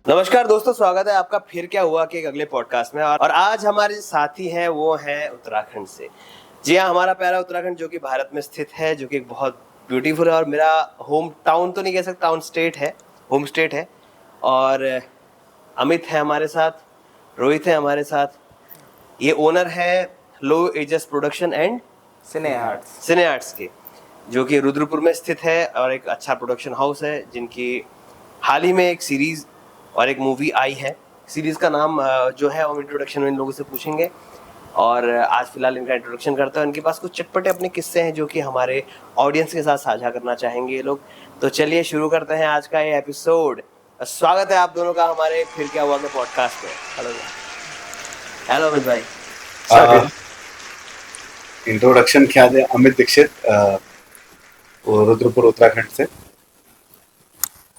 नमस्कार दोस्तों, स्वागत है आपका फिर क्या हुआ के एक अगले पॉडकास्ट में। और आज हमारे साथी हैं वो हैं उत्तराखंड से। जी हाँ, हमारा प्यारा उत्तराखंड जो कि भारत में स्थित है, जो कि एक बहुत ब्यूटीफुल है और मेरा होम टाउन तो नहीं कह सकता, टाउन स्टेट है, होम स्टेट है। और अमित है हमारे साथ, रोहित है हमारे साथ। ये ओनर है लो एजस प्रोडक्शन एंड सिने आर्ट्स के, जो कि रुद्रपुर में स्थित है और एक अच्छा प्रोडक्शन हाउस है, जिनकी हाल ही में एक सीरीज और एक मूवी आई है। सीरीज का नाम जो है हम इंट्रोडक्शन में इन लोगों से पूछेंगे। और आज फिलहाल इनका इंट्रोडक्शन करते हैं। इनके पास कुछ चटपटे अपने किस्से हैं जो कि हमारे ऑडियंस के साथ साझा करना चाहेंगे ये लोग। तो चलिए शुरू करते हैं आज का ये एपिसोड। स्वागत है आप दोनों का हमारे फिर क्या हुआ के पॉडकास्ट में। हेलो अमित भाई। इंट्रोडक्शन क्या है? अमित दीक्षित, रुद्रपुर उत्तराखंड से।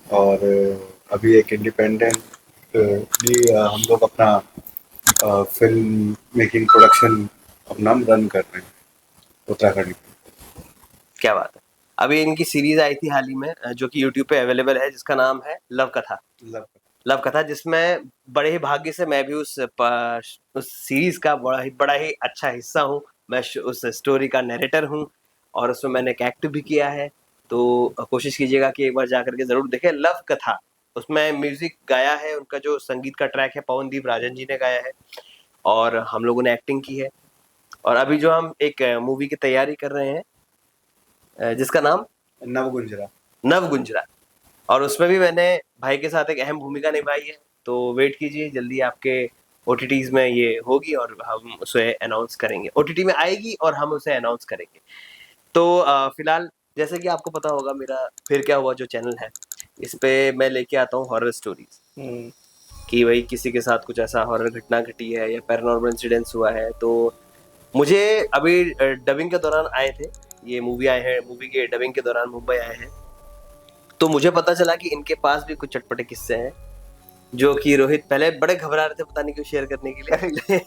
और अभी एक इंडिपेंडेंट हम लोग अपना फिल्म मेकिंग प्रोडक्शन अपना रन कर रहे हैं उत्तराखंड में। क्या बात है। अभी इनकी सीरीज आई थी हाल ही में जो कि यूट्यूब पे अवेलेबल है, जिसका नाम है लव कथा, जिसमें बड़े ही भाग्य से मैं भी उस सीरीज का बड़ा ही अच्छा हिस्सा हूँ। मैं उस स्टोरी का नरेटर हूँ और उसमें मैंने एक एक्ट भी किया है। तो कोशिश कीजिएगा कि एक बार जाकर के जरूर देखें लव कथा। उसमें म्यूजिक गाया है, उनका जो संगीत का ट्रैक है पवनदीप राजन जी ने गाया है और हम लोगों ने एक्टिंग की है। और अभी जो हम एक मूवी की तैयारी कर रहे हैं जिसका नाम नवगुंजरा, और उसमें भी मैंने भाई के साथ एक अहम भूमिका निभाई है। तो वेट कीजिए, जल्दी आपके ओटीटीज में ये होगी और हम उसे अनाउंस करेंगे। ओटीटी में आएगी और हम उसे अनाउंस करेंगे। तो फिलहाल जैसे कि आपको पता होगा, मेरा फिर क्या हुआ जो चैनल है, इस पे मैं लेके आता हूँ हॉरर स्टोरीज कि भाई किसी के साथ कुछ ऐसा हॉरर घटना घटी है या पैरानॉर्मल इंसिडेंस हुआ है। तो मुझे अभी डबिंग के दौरान आए थे, ये मूवी आए हैं, मूवी के डबिंग के दौरान मुंबई आए हैं, तो मुझे पता चला कि इनके पास भी कुछ चटपटे किस्से हैं जो कि रोहित पहले बड़े घबरा रहे थे पता नहीं क्यों शेयर करने के लिए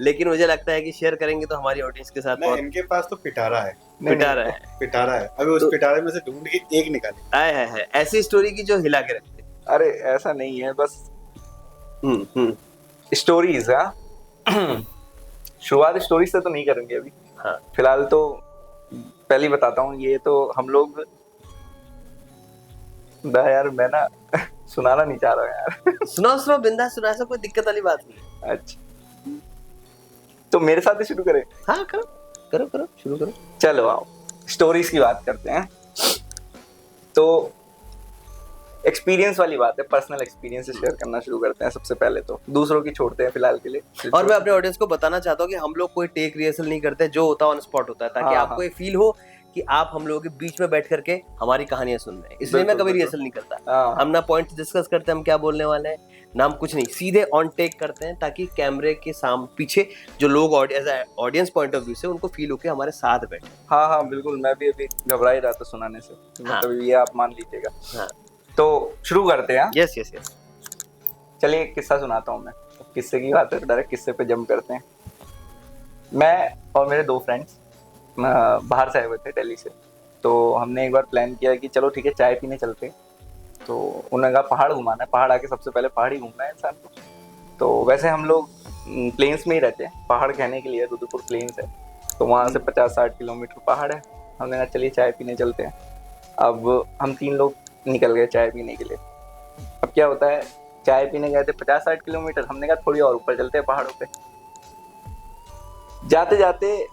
लेकिन मुझे लगता है कि शेयर करेंगे तो हमारी ऑडियंस के साथ बहुत। इनके पास तो पिटारा है। अभी उस तो पिटारे में से ढूंढ के एक निकाले। आए है ऐसी स्टोरी की जो हिला के रखते। अरे ऐसा नहीं है, बस स्टोरीज। शुरुआत स्टोरी से तो नहीं करेंगे अभी। हाँ, फिलहाल तो पहले ही बताता हूँ, ये तो हम लोग यार मैं ना सुनाना नहीं चाह रहा यार। सुनाओ बिंदास सुना, कोई दिक्कत वाली बात नहीं। अच्छा, तो मेरे साथ ही शुरू करें? हाँ करो शुरू करो। चलो आओ स्टोरीज की बात करते हैं। तो एक्सपीरियंस वाली बात है, पर्सनल एक्सपीरियंस से शेयर करना शुरू करते हैं। सबसे पहले तो दूसरों की छोड़ते हैं फिलहाल के लिए। और मैं अपने ऑडियंस को बताना चाहता हूँ कि हम लोग कोई टेक रिहर्सल नहीं करते, जो होता है ऑन स्पॉट होता है, ताकि आपको ये फील हो कि आप हम लोगों के बीच में बैठ करके हमारी कहानियां सुन रहे हैं। इसलिए मैं कभी रिहर्सल नहीं करता। हम ना पॉइंट्स डिस्कस करते हैं, हम क्या बोलने वाले हैं, नाम कुछ नहीं, सीधे ऑन टेक करते हैं, ताकि कैमरे के सामने पीछे जो लोग ऑडियंस पॉइंट ऑफ व्यू से उनको फील हो के हमारे साथ बैठे। हाँ बिल्कुल, मैं भी अभी घबरा ही रहा था सुनाने से, मतलब ये आप मान लीजिएगा। हाँ, तो शुरू करते हैं। यस। चलिए एक किस्सा सुनाता हूँ मैं। किस्से की बात है तो डायरेक्ट किस्से पे जंप करते हैं। मैं और मेरे दो फ्रेंड्स बाहर से आए हुए थे दिल्ली से। तो हमने एक बार प्लान किया कि चलो ठीक है चाय पीने चलते हैं। तो उन्होंने कहा पहाड़ घुमाना है, पहाड़ आके सबसे पहले पहाड़ ही घूमना है इंसान को। तो वैसे हम लोग प्लेन्स में ही रहते हैं, पहाड़ कहने के लिए रुद्रपुर प्लेन्स है, तो वहाँ से 50-60 किलोमीटर पहाड़ है। हमने कहा चलिए चाय पीने चलते हैं। अब हम 3 लोग निकल गए चाय पीने के लिए। अब क्या होता है, चाय पीने गए थे 50-60 किलोमीटर, हमने कहा थोड़ी और ऊपर चलते हैं पहाड़ों पे। जाते जाते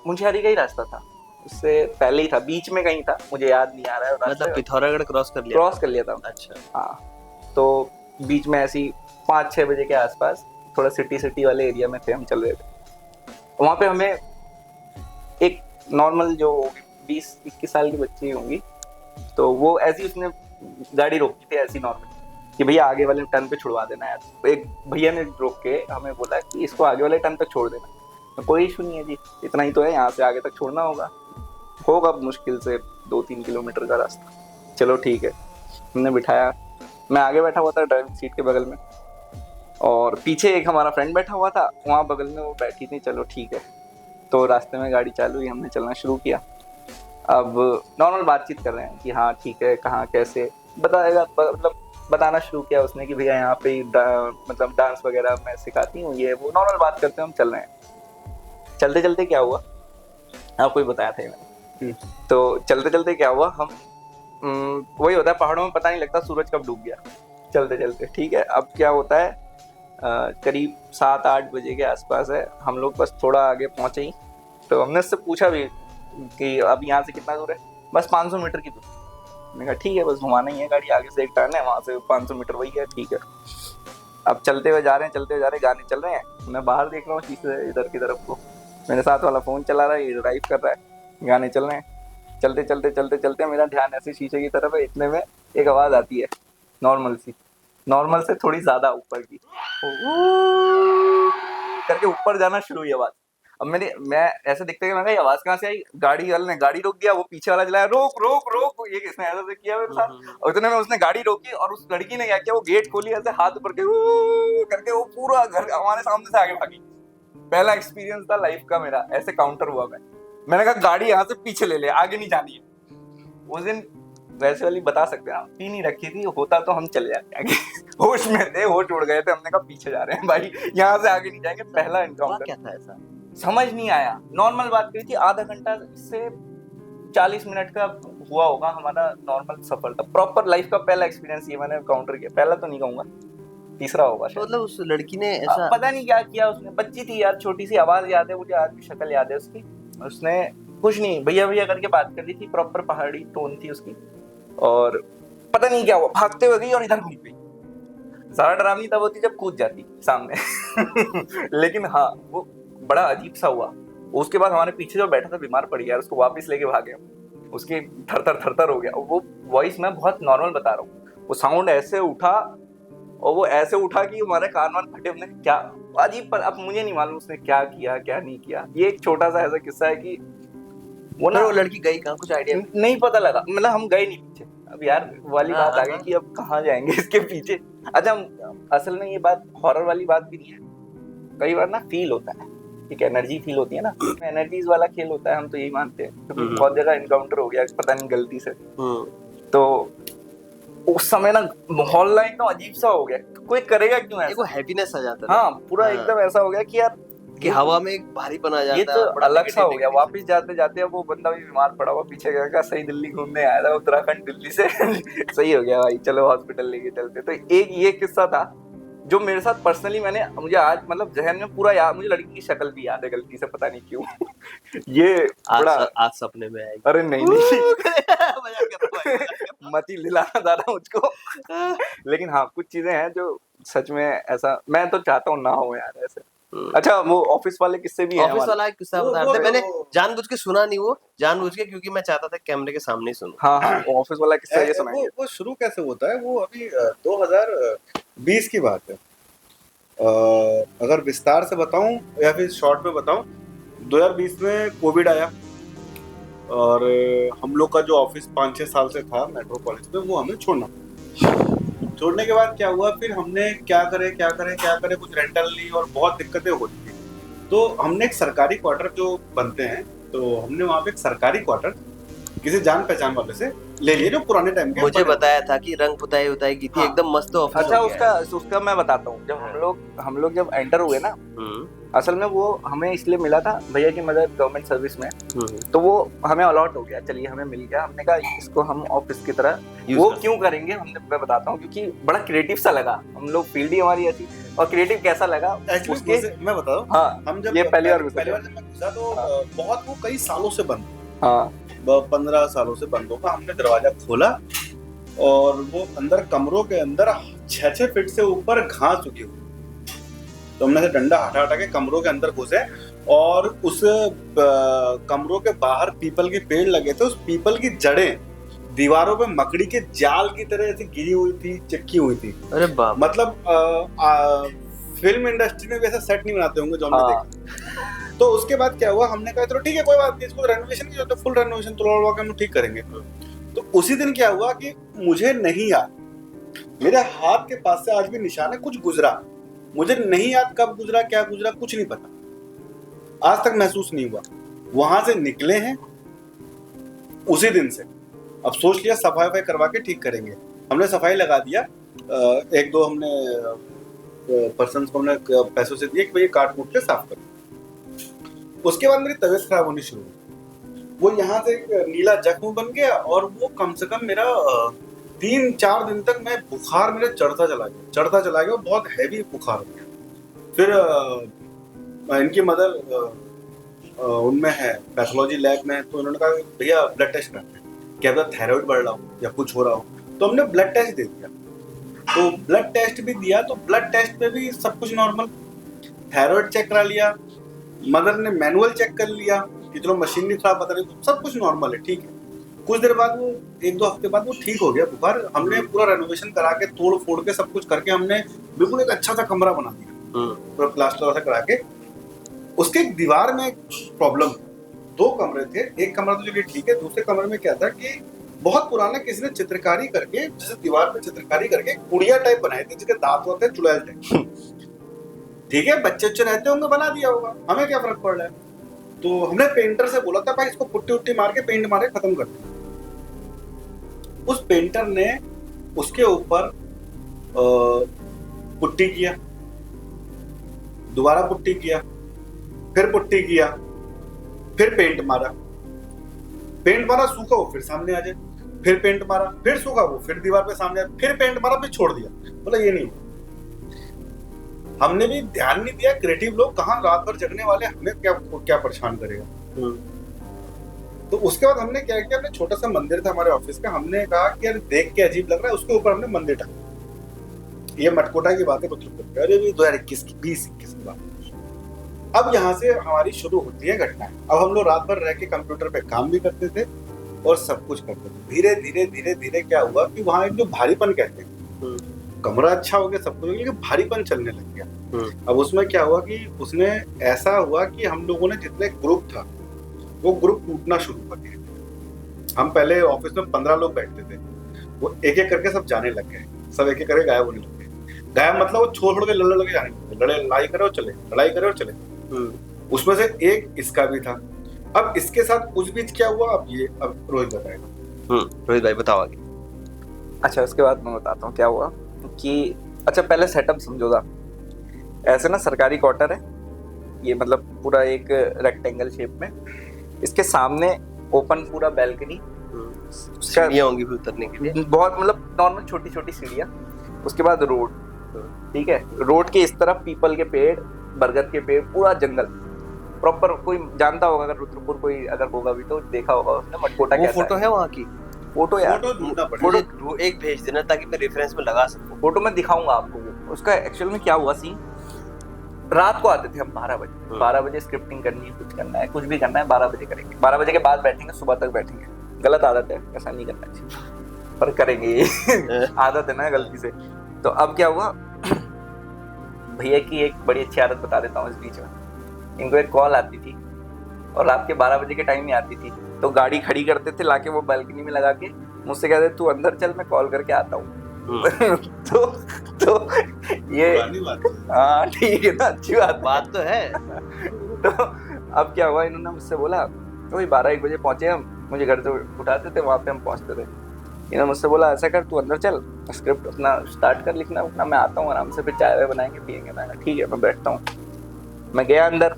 मुंशियारी का ही रास्ता था, उससे पहले ही था, बीच में कहीं था, मुझे याद नहीं आ रहा है। मतलब पिथौरागढ़ क्रॉस कर लिया था। अच्छा हाँ, तो बीच में ऐसी 5-6 बजे के आसपास थोड़ा सिटी वाले एरिया में थे हम, चल रहे थे। वहाँ पे हमें एक नॉर्मल जो 20-21 साल की बच्ची होंगी, तो वो ऐसी उसने गाड़ी रोकी थी ऐसी नॉर्मल कि भैया आगे वाले टर्न पे छुड़वा देना यार। तो एक भैया ने रोक के हमें बोला कि इसको आगे वाले टर्न पे छोड़ देना। तो कोई इशू नहीं है जी, इतना ही तो है, यहाँ से आगे तक छोड़ना होगा मुश्किल से 2-3 किलोमीटर का रास्ता। चलो ठीक है, हमने बिठाया। मैं आगे बैठा हुआ था ड्राइविंग सीट के बगल में, और पीछे एक हमारा फ्रेंड बैठा हुआ था, वहाँ बगल में वो बैठी थी। चलो ठीक है, तो रास्ते में गाड़ी चालू हुई, हमने चलना शुरू किया। अब नॉर्मल बातचीत कर रहे हैं कि हाँ ठीक है, कहाँ कैसे बताएगा, मतलब बताना शुरू किया उसने कि भैया यहाँ पे मतलब डांस वगैरह मैं सिखाती हूँ, ये वो नॉर्मल बात करते हैं, हम चल रहे हैं। चलते चलते क्या हुआ, आपको ही बताया था ये मैंने। तो चलते चलते क्या हुआ, हम वही होता है पहाड़ों में, पता नहीं लगता सूरज कब डूब गया चलते चलते। ठीक है, अब क्या होता है, करीब 7-8 बजे के आसपास है, हम लोग बस थोड़ा आगे पहुंचे ही, तो हमने उससे पूछा भी कि अब यहाँ से कितना दूर है, बस 500 मीटर की दूर। मैंने कहा ठीक है, बस घुमाना ही है गाड़ी, आगे से एक टर्न है, वहाँ से 500 मीटर वही है, ठीक है। अब चलते हुए जा रहे हैं, गाने चल रहे हैं, मैं बाहर देख रहा हूँ शीशे इधर की तरफ को, मेरे साथ वाला फोन चला रहा है, ये ड्राइव कर रहा है, गाने चल रहे हैं। चलते मेरा ध्यान ऐसे शीशे की तरफ है, इतने में एक आवाज़ आती है नॉर्मल से थोड़ी ज्यादा ऊपर की, करके ऊपर जाना शुरू हुई आवाज। अब मैं ऐसे देखते कि मैं कहा ये आवाज कहाँ से आई, गाड़ी वाले ने गाड़ी रोक दिया, वो पीछे वाला चलाया रोक रोक रोक, ये किसने ऐसा से किया मेरे साथ। और इतने में उसने गाड़ी रोकी और उस लड़की ने क्या किया, वो गेट खोली ऐसे हाथ ऊपर करके वो पूरा घर हमारे सामने से आगे भागी। पहला एक्सपीरियंस था लाइफ का मेरा, ऐसे काउंटर हुआ। मैंने कहा गाड़ी यहाँ से पीछे ले ले, आगे नहीं जानी है। उस दिन वैसे वाली बता सकते हैं, पी नहीं रखी थी, होता तो हम चले जाते आगे। होश में थे, होश उड़ गए थे, हमने कहा पीछे जा रहे हैं भाई, यहाँ से आगे नहीं जाएंगे। पहला एनकाउंटर क्या था ऐसा समझ नहीं आया, नॉर्मल बात करी थी, आधा घंटा से 40 मिनट का हुआ होगा हमारा नॉर्मल सफर था। प्रॉपर लाइफ का पहला एक्सपीरियंस ये मैंने एनकाउंटर किया, पहला तो नहीं कहूंगा, तीसरा होगा शायद। मतलब उस लड़की ने ऐसा पता नहीं क्या किया उसने, बच्ची थी यार, छोटी सी, आवाज याद है मुझे, आज भी शक्ल याद है उसकी। उसने कुछ नहीं भैया भैया करके बात कर रही थी, प्रॉपर पहाड़ी टोन थी उसकी, और पता नहीं क्या हुआ, भागते हुए गई और इधर घूम गई। सारा डरावनी तब होती जब कूद जाती सामने। लेकिन हाँ वो बड़ा अजीब सा हुआ। उसके बाद हमारे पीछे जो बैठा था बीमार पड़ गया, उसको वापस लेके भागे, उसकी थर हो गया। वो वॉइस मैं बहुत नॉर्मल बता रहा हूँ, वो साउंड ऐसे उठा, और वो ऐसे उठा कि हमारे कान वान फटे। हमने क्या अजीब, पर अब मुझे नहीं मालूम उसने क्या किया क्या नहीं किया। ये एक छोटा सा ऐसा किस्सा है कि वो ना, वो लड़की गई कहाँ, कुछ आइडिया नहीं पता लगा, मतलब हम गए नहीं पीछे। अब यार वाली बात आ गई कि अब कहाँ जाएंगे इसके पीछे। अच्छा, असल में ये बात हॉरर वाली बात भी नहीं है, कई बार ना फील होता है, एक एनर्जी फील होती है ना, एनर्जीज वाला खेल होता है, हम तो यही मानते हैं, क्योंकि बहुत जगह एनकाउंटर हो गया पता नहीं गलती से। तो उस समय ना माहौल ना एकदम अजीब सा हो गया, कोई करेगा क्यों ऐसा, हैप्पीनेस आ जाता है। हाँ पूरा एकदम ऐसा हो गया कि यार कि हवा में एक भारी बना जाता है, ये तो अलग सा हो गया। वापस जाते जाते वो बंदा भी बीमार पड़ा हुआ पीछे गया, सही दिल्ली घूमने आया था, उत्तराखंड दिल्ली से। सही हो गया भाई, चलो हॉस्पिटल लेके चलते। तो एक ये किस्सा था जो मेरे साथ पर्सनली, मुझे आज मतलब जहन में पूरा याद, मुझे लड़की की शक्ल भी याद है गलती से, पता नहीं क्यों। ये बड़ा आज सपने में आएगी। अरे नहीं मत ही लिलाना दादा मुझको। लेकिन हाँ कुछ चीजें हैं जो सच में ऐसा मैं तो चाहता हूँ ना हो यार ऐसे। अच्छा, वो ऑफिस वाले किस्से भी हैं, ऑफिस वाला एक किस्सा बता रहे थे, मैंने जानबूझ के सुना नहीं, वो जानबूझ के, क्योंकि मैं चाहता था कैमरे के सामने ही सुनूं। हाँ वो ऑफिस वाला किस्सा ये सुनाएंगे। वो शुरू कैसे होता है, वो अभी 2020 की बात है। अगर विस्तार से बताऊं या फिर शॉर्ट में बताऊं, 2020 में कोविड आया और हम लोग का जो ऑफिस 5-6 साल से था मेट्रोपोलिस में, वो हमें छोड़ने के बाद क्या हुआ, फिर हमने क्या करे कुछ रेंटल ली और बहुत दिक्कतें हो रही थी। तो हमने एक सरकारी क्वार्टर जो बनते हैं, तो हमने वहाँ पे एक सरकारी क्वार्टर किसी जान पहचान वाले से ले लिए, जो पुराने टाइम के। मुझे बताया था कि रंग पुताई की थी, एकदम मस्त ऑफिस। अच्छा, उसका मैं बताता हूँ। जब हम लोग जब एंटर हुए ना, असल में वो हमें इसलिए मिला था, भैया की मदद गवर्नमेंट सर्विस में, तो वो हमें अलॉट हो गया, चलिए हमें मिल गया। हमने कहा इसको हम ऑफिस की तरह वो क्यों करेंगे, मैं बताता हूँ, क्योंकि बड़ा क्रिएटिव सा लगा। हम लोग फील्ड ही हमारी ऐसी, और क्रिएटिव कैसा लगा उसके मैं बता दूं। हाँ, हम जब ये पहली बार जब मैं घुसा तो बहुत, वो कई सालों से बंद, हाँ 15 सालों से बंद होगा। हमने दरवाजा खोला और वो अंदर कमरों के अंदर 6-6 फीट से ऊपर घास उगी हुई, तो हमने से डंडा हटा के कमरों के अंदर घुसे, और उस कमरों के बाहर पीपल के पेड़ लगे थे, उस पीपल की जड़ें दीवारों पे मकड़ी के जाल की तरह ऐसे गिरी हुई थी, चिपकी हुई थी। अरे बाप, मतलब फिल्म इंडस्ट्री में भी ऐसा सेट नहीं बनाते होंगे जो हमने देखा। तो उसके बाद क्या हुआ, हमने कहा चलो ठीक है कोई बात नहीं, इसको रेनोवेशन की जरूरत है, फुल रेनोवेशन तोड़वा के हम ठीक करेंगे। तो उसी दिन क्या हुआ कि मुझे नहीं याद, मेरे हाथ के पास से आज भी निशान है, कुछ गुजरा, मुझे नहीं याद कब गुजरा, क्या गुजरा, कुछ नहीं पता, आज तक महसूस नहीं हुआ। वहां से निकले हैं उसी दिन से, अब सोच लिया सफाई करवा के ठीक करेंगे। हमने सफाई लगा दिया, एक दो हमने पर्सन को हमने पैसों से दिए कि भाई काट कूट के साफ करो। उसके बाद मेरी तबीयत खराब होनी शुरू हुई। वो यहाँ से एक नीला जख्म बन गया और वो कम से कम मेरा 3-4 दिन तक मैं बुखार मेरे चढ़ता चला गया, बहुत हैवी बुखार हो गया। फिर इनकी मदर उनमें है पैथोलॉजी लैब में, तो उन्होंने कहा भैया ब्लड टेस्ट करते हैं, क्या पता थायराइड बढ़ रहा हो या कुछ हो रहा हो। तो हमने ब्लड टेस्ट दे दिया, तो ब्लड टेस्ट भी दिया, तो ब्लड टेस्ट में भी सब कुछ नॉर्मल। थायराइड चेक करा लिया, मदर ने मैनुअल चेक कर लिया कि चलो मशीन नहीं खराब बता रही, तो सब कुछ नॉर्मल है, ठीक है। कुछ देर बाद वो 1-2 हफ्ते बाद वो ठीक हो गया बुखार। हमने पूरा रेनोवेशन करा के तोड़ फोड़ के सब कुछ करके हमने बिल्कुल एक अच्छा सा कमरा बना दिया, पूरा प्लास्टर वैसा करा के। उसके एक दीवार में प्रॉब्लम, 2 कमरे थे, एक कमरा तो चलिए ठीक है, दूसरे कमरे में क्या था कि बहुत पुराना किसी ने चित्रकारी करके, जैसे दीवार पे चित्रकारी करके गुड़िया टाइप बनाए थे जिसके दांत होते हैं चुड़ैल टाइप। ठीक है, बच्चे रहते होंगे, बना दिया होगा, हमें क्या फर्क पड़ रहा है। तो हमने पेंटर से बोला था भाई इसको पुट्टी उट्टी मार के पेंट मार के खत्म कर दे। उस पेंटर ने उसके ऊपर पुट्टी किया, दोबारा पुट्टी किया, फिर पुट्टी किया, फिर पेंट मारा, सूखा वो फिर सामने आ जाए, फिर पेंट मारा, फिर सूखा वो फिर दीवार पे सामने आए, फिर पेंट मारा, फिर छोड़ दिया। बोला ये नहीं हुआ। हमने भी ध्यान नहीं दिया, क्रिएटिव लोग कहाँ रात भर जगने वाले, हमें क्या परेशान करेगा। तो उसके बाद हमने क्या किया, हमने छोटा सा मंदिर था हमारे ऑफिस का, हमने कहा कि यार देख के अजीब लग रहा है, उसके ऊपर हमने मंदिर ढका। ये मटकोटा की बात है, अरे 2021 की 2021 की बात। अब यहाँ से हमारी शुरू होती है घटनाएं। अब हम लोग रात भर रह के कंप्यूटर पे काम भी करते थे और सब कुछ करते थे। धीरे धीरे क्या हुआ कि वहाँ एक जो भारीपन कहते हैं, कमरा अच्छा हो गया सब कुछ, लेकिन भारीपन चलने लग गया। अब उसमें क्या हुआ कि उसने ऐसा हुआ कि हम लोगों ने जितने ग्रुप था वो ग्रुप टूटना शुरू कर दिया। हम पहले ऑफिस में 15 लोग बैठते थे, वो एक एक करके सब जाने लग गए, सब एक एक करके गायब होने लग गए। गायब मतलब वो छोड़ के लड़ने लगे, जाने लगे, लड़ाई करे और चले, लड़ाई करे और चले। उसमें से एक इसका भी था। अब इसके साथ उस बीच क्या हुआ, अब रोहित बताएगा। रोहित भाई बताओ आगे। अच्छा, उसके बाद मैं बताता हूँ क्या हुआ कि अच्छा पहले सेटअप समझो था। ऐसे ना सरकारी क्वार्टर है ये, मतलब पूरा एक रेक्टेंगल शेप में, इसके सामने ओपन पूरा बैल्कनी, सीढ़ियां होंगी फिर उतरने के लिए, बहुत मतलब नॉर्मल छोटी छोटी सीढ़ियां। उसके बाद रोड, ठीक है, रोड के इस तरफ पीपल के पेड़, बरगद के पेड़, पूरा जंगल प्रॉपर। कोई जानता होगा अगर रुद्रपुर कोई अगर होगा भी तो देखा होगा उसने मटकोटा कैसा है। फोटो है वहाँ की, फोटो यार फोटो एक भेज देना ताकि मैं रेफरेंस में लगा सकूं। फोटो मैं दिखाऊंगा आपको। उसका एक्चुअल में क्या हुआ सीन, रात को आते थे हम 12 बजे स्क्रिप्टिंग करनी है, कुछ करना है, कुछ भी करना है 12 बजे करेंगे, 12 बजे के बाद बैठेंगे, सुबह तक बैठेंगे। गलत आदत है, ऐसा नहीं करना चाहिए पर करेंगे आदत है ना गलती से। तो अब क्या हुआ, भैया की एक बड़ी अच्छी आदत बता देता हूँ इस बीच में। इनको एक कॉल आती थी और रात के 12 बजे के टाइम में आती थी, तो गाड़ी खड़ी करते थे लाके वो बालकनी में लगा के, मुझसे कहते तू अंदर चल मैं कॉल करके आता हूँ। तो ये हाँ ठीक है ना, अच्छी बात तो है। तो अब क्या हुआ, इन्होंने मुझसे बोला तो वही 12-1 बजे पहुंचे हम, मुझे घर से उठाते थे, वहाँ पे हम पहुंचते थे। इन्होंने मुझसे बोला ऐसा कर तू अंदर चल, स्क्रिप्ट अपना स्टार्ट कर लिखना अपना, मैं आता हूँ आराम से, फिर चाय बनाएंगे पियेंगे। मैंने ठीक है मैं बैठता हूँ। मैं गया अंदर,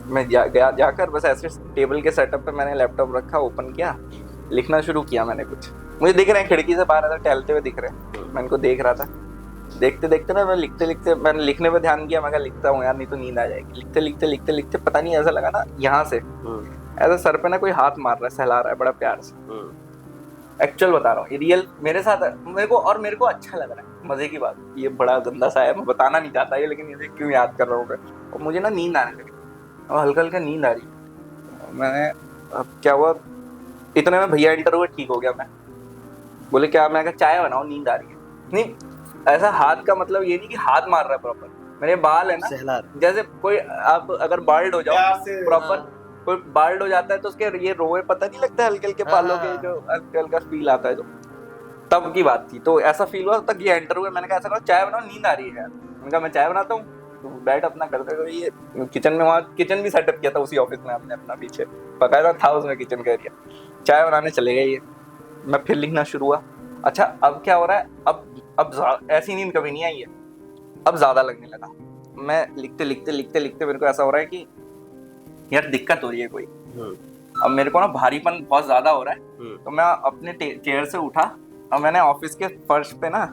मैं जाकर बस ऐसे टेबल के सेटअप पे मैंने लैपटॉप रखा, ओपन किया, लिखना शुरू किया। मैंने कुछ मुझे दिख रहे हैं खिड़की से बाहर अंदर टहलते हुए दिख रहे हैं, मैं इनको देख रहा था। देखते देखते ना मैं लिखते मैंने लिखने पे ध्यान किया, मैं कहा लिखता हूँ यार नहीं तो नींद आ जाएगी। लिखते पता नहीं ऐसा लगा ना यहाँ से ऐसा सर पे ना कोई हाथ मार रहा है, सहला रहा है बड़ा प्यार से। एक्चुअल बता रहा हूँ, ये रियल मेरे साथ मेरे को अच्छा लग रहा है। मजे की बात, ये बड़ा गंदा सा है, मैं बताना नहीं चाहता ये, लेकिन इसे क्यों याद कर रहा हूँ मैं। और मुझे ना नींद आने लगी और हल्का हल्का नींद आ रही। मैंने अब क्या हुआ, इतने में भैया एंटर हुए, ठीक हो गया। मैं बोले क्या, मैं कहा चाय बनाओ नींद आ रही है। नहीं ऐसा हाथ का मतलब ये नहीं कि हाथ मार रहा है प्रॉपर, मेरे बाल है ना जैसे कोई आप अगर बाल्ड हो जाओ प्रॉपर, कोई बाल्ड हो जाता है तो उसके ये रोए पता नहीं लगता है हल्के हल्के बालों के, जो हल्का हल्का फील आता है जो, तब की बात थी। तो ऐसा फील हुआ तक ये एंटर हुए। मैंने कहा ऐसा करो चाय बनाओ नींद आ रही है यार। मैंने कहा मैं चाय बनाता हूँ, तो बैठ अपना करते हुए। ये किचन में, वहाँ किचन भी सेटअप किया था उसी ऑफिस में आपने अपना, पीछे पकाया था उसमें किचन का एरिया। चाय बनाने चले गए ये, मैं फिर लिखना शुरू हुआ। अच्छा अब क्या हो रहा है, अब अब ऐसी नींद कभी नहीं आई है, अब ज्यादा लगने लगा। मैं लिखते मेरे को ऐसा हो रहा है कि यार दिक्कत हो रही है कोई। अब मेरे को ना भारीपन बहुत ज्यादा हो रहा है, तो मैं अपने चेयर से उठा और मैंने ऑफिस के फर्श पे ना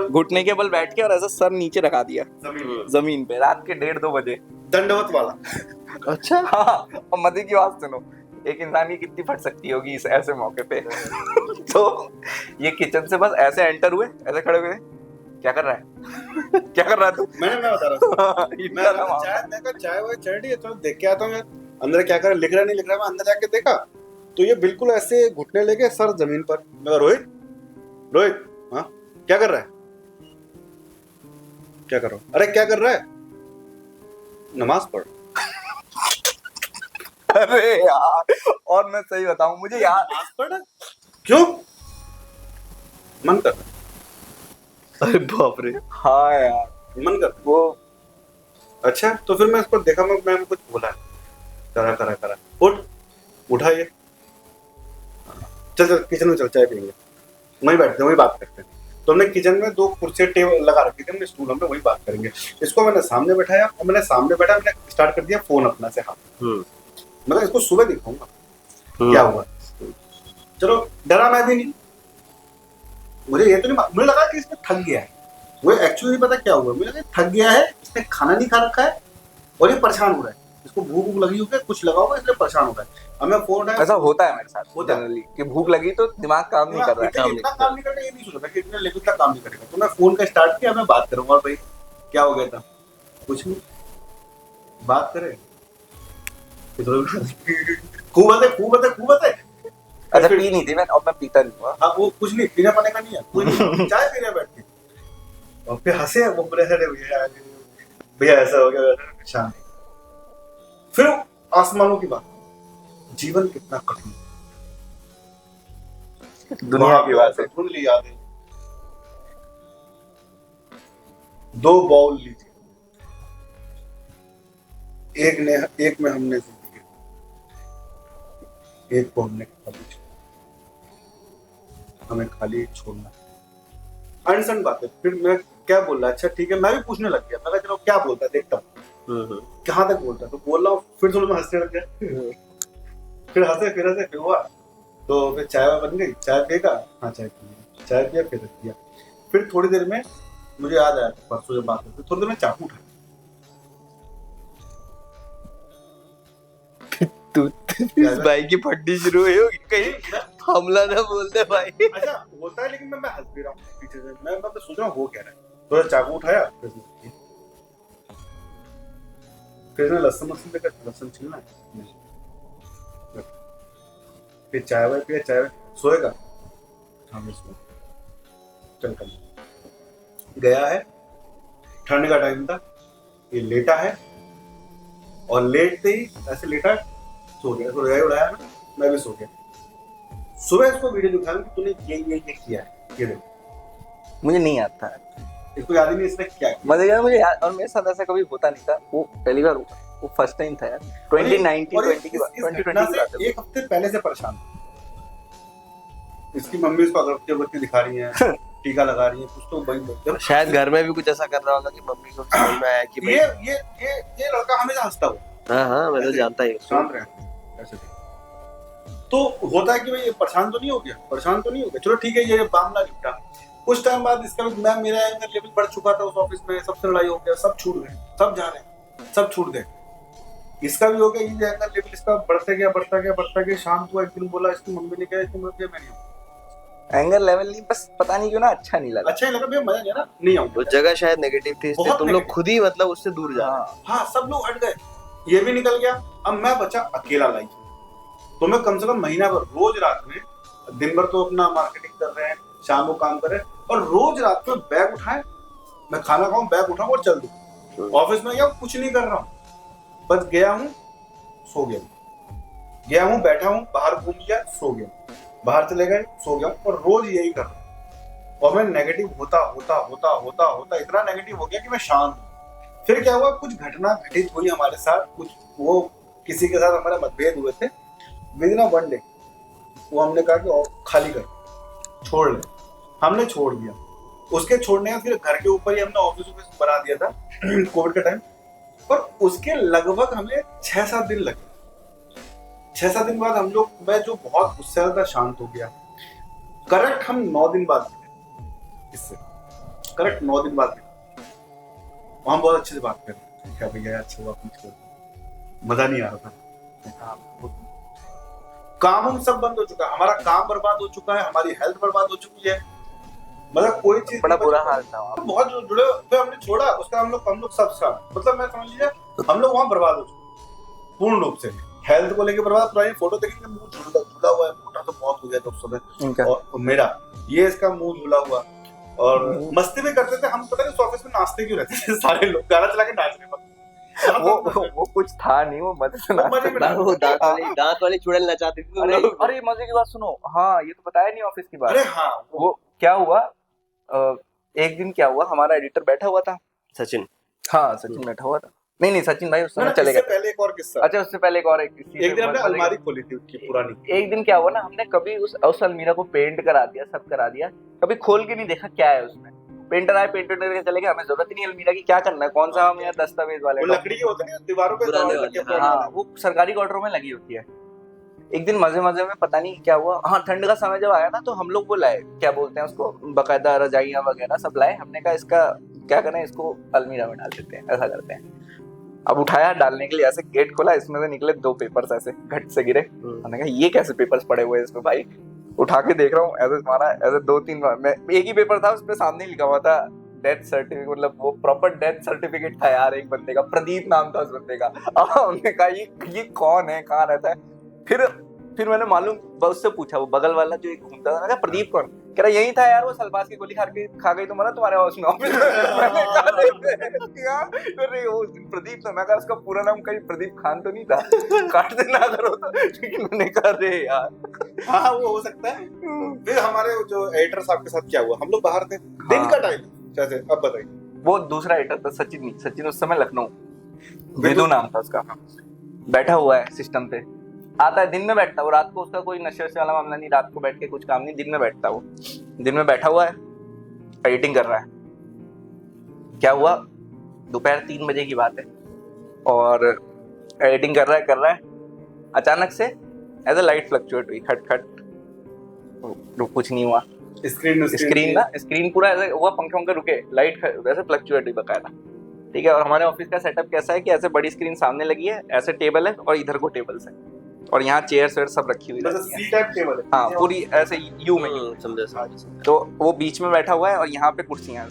घुटने के बल बैठ के और ऐसा सर नीचे रखा दिया जमीन पे, रात के 1:30-2 बजे, दंडवत वाला। अच्छा। हाँ, और मजे की बात सुनो, एक इंसान की कितनी फट सकती होगी इस ऐसे मौके पे। तो ये किचन से बस ऐसे एंटर हुए, ऐसे खड़े हुए, क्या कर रहा है क्या कर रहा है तू? मैं बता रहा हूँ मैं चाय वाय चढ़ रही है तो देख के आता हूँ यार अंदर क्या कर रहा है, लिख रहा नहीं लिख रहा। मैं अंदर जाके देखा तो ये बिल्कुल ऐसे घुटने लेके सर जमीन पर। मैं रोहित हाँ क्या कर रहा है, क्या कर रहा हूँ? अरे क्या कर रहा है? नमाज पढ़। अरे यार, और मैं सही बताऊं, मुझे यार नमाज पढ़ क्यों मन कर? अरे बाप रे। हाँ यार मन कर वो। अच्छा तो फिर मैं इसको देखा, मैं कुछ बोला करा उठा ये, चल किचन में चल चाय पियेंगे, वहीं बैठते वहीं बात करते हैं। तो हमने किचन में 2 कुर्सी टेबल लगा रखी थी, हमने स्टूल, हमने वही बात करेंगे। इसको मैंने सामने बैठाया और मैंने स्टार्ट कर दिया फोन अपना से हाथ। मतलब इसको सुबह दिखाऊंगा क्या हुआ। चलो डरा मैं भी नहीं, मुझे ये तो नहीं, मुझे लगा कि इसमें थक गया है। वो एक्चुअली नहीं पता क्या हुआ, मुझे लगा थक गया है, इसने खाना नहीं खा रखा है और ये परेशान हो रहा है, इसको भूख लगी होगी, कुछ लगा होगा इसलिए परेशान हो रहा है। अब मैं फोन ऐसा होता है मेरे साथ जनरली कि भूख लगी तो दिमाग काम नहीं कर रहा है। इतना काम नहीं कर रहा, ये नहीं सोचा कि इतने लेवल तक काम नहीं करेगा। तो मैं फोन का स्टार्ट किया, मैं बात करूंगा भाई क्या हो गया था, कुछ नहीं बात करे खूब है। अच्छा पी नहीं थी मैं, अब मैं पीता नहीं हुआ। हाँ वो कुछ नहीं, पीने पाने का नहीं है, कोई नहीं, चाय पी रहे बैठ के और फिर हंसे वो बोले अरे भैया ऐसा हो गया शांत। फिर आसमानों की बात, जीवन कितना कठिन, दुनिया की बात है। ढूंढ ली यादें, 2 बाउल ली थी, एक में हमने जिंदगी, एक को हमने हमें खाली छोड़ना। अनसन बात है। फिर मैं क्या बोल रहा, अच्छा ठीक है, मैं भी पूछने लग गया, मैं चलो क्या बोलता है देखता हूँ कहाँ तक बोलता है। तो बोल रहा हूँ, फिर थोड़ा मैं हंसने लग गया, फिर हंसे हुआ। तो फिर चाय बन गई, चाय पिएगा, हाँ चाय पिए, चाय पिया, फिर रख दिया। फिर थोड़ी देर में मुझे याद आया परसों जब बात हुई, थोड़ी देर में चाकू उठाया। इस भाई की फट्टी शुरू हुई होगी, कहीं हमला ना बोल दे भाई। अच्छा होता है, लेकिन मैं हंस भी रहा हूँ पीछे से, मैं तो सोच रहा हूँ हो क्या रहा है। तो चाकू उठाया, फिर लहसुन लेकर लहसुन छीलना है, फिर चाय वाय पिया, चाय सोएगा, हाँ मैं सो चल कर गया है। ठंड का टाइम था, ये लेटा है और लेटते ही ऐसे लेटा सो गया, तो रजाई उड़ाया ना, मैं भी सो गया। सुबह इसको वीडियो दिखाया कि तूने ये किया है, ये देखो। मुझे नहीं आता है, इसको याद ही नहीं इसने क्या किया। मजे यार मुझे याद, और मेरे साथ ऐसा कभी होता नहीं था, वो पहली बार हुआ, वो फर्स्ट टाइम था यार। 2019-20 की बात, 2020 एक हफ्ते पहले से परेशान। इसकी मम्मी इसको अगरबत्ती दिखा रही है, टीका लगा रही है, कुछ तो भाई शायद घर में भी कुछ ऐसा कर रहा होगा कि मम्मी को समझ में आया कि ये लड़का हमेशा हंसता हुआ। हाँ मैं तो जानता ही हूँ, शांत रहे ऐसे। तो होता है कि भाई ये परेशान तो नहीं हो गया, चलो ठीक है, ये मामला निपटा। कुछ टाइम बाद इसका मेरा एंगर लेवल बढ़ चुका था उस ऑफिस में, सबसे लड़ाई हो गया, सब छूट गए, सब जा रहे हैं, सब छूट गए। इसका भी हो गया, ये एंगर लेवल इसका बढ़ता गया। शांत हुआ, एक दिन बोला इसकी मम्मी ने कहा कि मैं नहीं, एंगर लेवल नहीं, बस पता नहीं क्यों ना अच्छा नहीं लगा भैया, मजा नहीं ना, नहीं आऊंगा। वो जगह शायद नेगेटिव थी, इसलिए तुम लोग खुद ही मतलब उससे दूर जा रहे हो। हाँ सब लोग हट गए, ये भी निकल गया, अब मैं बचा अकेला लाइफ। तो मैं कम से कम महीना भर रोज रात में, दिन भर तो अपना मार्केटिंग कर रहे हैं, शाम को काम कर रहे हैं, और रोज रात में बैग उठाए, मैं खाना खाऊं, बैग उठाऊं और चल दूं ऑफिस में। क्या कुछ नहीं कर रहा हूँ, बस गया हूँ, सो गया हूँ, बैठा हूँ, बाहर घूम लिया, सो गया, बाहर चले गए, सो गया, और रोज यही कर रहा हूँ। और मैं नेगेटिव होता इतना नेगेटिव हो गया कि मैं शांत हूँ। फिर क्या हुआ, कुछ घटना घटित हुई हमारे साथ, कुछ वो किसी के साथ हमारे मतभेद हुए थे। विदिन वन डे वो हमने कहा कि खाली कर, छोड़ ले, हमने छोड़ दिया। उसके छोड़ने का फिर घर के ऊपर ही हमने ऑफिस बना दिया था कोविड के टाइम। पर उसके लगभग हमें 6-7 दिन लगे। 6-7 दिन बाद हम लोग, मैं जो बहुत गुस्सा था, शांत हो गया। करेक्ट हम 9 दिन बाद मिले इससे, करेक्ट 9 दिन बाद मिले। हम बहुत अच्छे से बात कर रहे थे, क्या भैया अच्छा हुआ कुछ कर, मजा नहीं आ रहा था। काम हम सब बंद हो चुका है, हमारा काम बर्बाद हो चुका है, हमारी हेल्थ बर्बाद हो चुकी है, मतलब कोई चीज बड़ा बुरा हाल था। बहुत जुड़े हुए हमने छोड़ा उसका, हम लोग सब साथ, मतलब मैं समझ लीजिए हम लोग वहाँ बर्बाद हो चुके पूर्ण रूप से। हेल्थ को लेके बर्बाद, पुरानी फोटो देखेंगे मुंह झूला हुआ है, मोटा तो बहुत हो गया था उस समय, और मेरा ये इसका मुंह झूला हुआ, और मस्ती भी करते थे हम। पता नहीं उस ऑफिस में नाचते क्यों रहते थे सारे लोग, गाना चला के नाचने पर। वो कुछ था नहीं, वो मजे से वो दांत वाली चुड़ैल नचाती थी। अरे मजे की बात सुनो, हाँ ये तो बताया नहीं ऑफिस की बात। अरे हाँ, वो क्या हुआ, एक दिन क्या हुआ, हमारा एडिटर बैठा हुआ था, सचिन। हाँ सचिन बैठा हुआ था। नहीं सचिन भाई उस समय चले गए। पहले एक और किस्सा। अच्छा उससे पहले एक और एक दिन हमने अलमारी खोली थी उसकी पुरानी। एक दिन क्या हुआ ना, हमने कभी उस अलमीरा को पेंट करा दिया, सब करा दिया, कभी खोल के नहीं देखा क्या है उसमें। पेंटर आए, पेंट करके चले गए, हमें जरूरत ही नहीं अलमीरा की, क्या करना है, कौन सा हम यार दस्तावेज वाले, वो लकड़ी के होते हैं दीवारों पे, हाँ वो सरकारी क्वार्टरों में लगी होती है। एक दिन मजे मजे में पता नहीं क्या हुआ, हाँ ठंड का समय जब आया ना, तो हम लोग वो लाए, क्या बोलते हैं उसको, बकायदा रजाइयाँ वगैरह सब लाए। हमने कहा इसका क्या करें, इसको अलमीरा में डाल देते हैं, ऐसा करते हैं। अब उठाया डालने के लिए, ऐसे गेट खोला, इसमें से निकले 2 पेपर्स ऐसे घट से गिरे। हमने कहा ये कैसे पेपर्स पड़े हुए हैं इसमें भाई, उठा के देख रहा हूँ, ऐसे मारा, ऐसे 2-3 बार मैं, एक ही पेपर था उसपे सामने लिखा हुआ था डेथ सर्टिफिकेट, मतलब वो प्रॉपर डेथ सर्टिफिकेट था यार, एक बंदे का, प्रदीप नाम था उस बंदे का। हमने कहा ये कौन है, कहाँ रहता है। फिर मैंने मालूम उससे पूछा, वो बगल वाला जो एक घूमता था ना, प्रदीप कौन, कह रहा यही था यार, वो सलबाज की गोली खा गई तो मरा तुम्हारे हाउस में। वो प्रदीप था, मैं कहा उसका पूरा नाम कहीं प्रदीप खान तो नहीं था, काट देना करो तो, लेकिन मैंने कहा रे यार, हाँ वो हो सकता है। फिर हमारे जो एडिटर साहब के साथ क्या हुआ, हम लोग बाहर थे, दिन का टाइम कैसे, अब बताइए। वो दूसरा एडिटर था सचिन, नहीं सचिन उस समय लखनऊ, विदु नाम था उसका, बैठा हुआ है सिस्टम पे, आता है दिन में बैठता, वो रात को उसका कोई नशे से वाला मामला नहीं, रात को बैठ के कुछ काम नहीं, दिन में बैठता, वो दिन में बैठा हुआ है, एडिटिंग कर रहा है। क्या हुआ, दोपहर 3 बजे की बात है, और एडिटिंग कर रहा है, अचानक से ऐसे लाइट फ्लक्चुएट हुई, खट खट, कुछ नहीं हुआ, स्क्रीन पूरा ऐसे हुआ, पंखे रुके, लाइट वैसे फ्लक्चुएट हुई बकायदा, ठीक है। और हमारे ऑफिस का सेटअप कैसा है कि ऐसे बड़ी स्क्रीन सामने लगी है, ऐसे टेबल है, और इधर को टेबल्स है, और यहाँ चेयर्स वेयर सब रखी हुई है, हाँ पूरी ऐसे यू में, तो वो बीच में बैठा हुआ है, और यहाँ पे कुर्सियां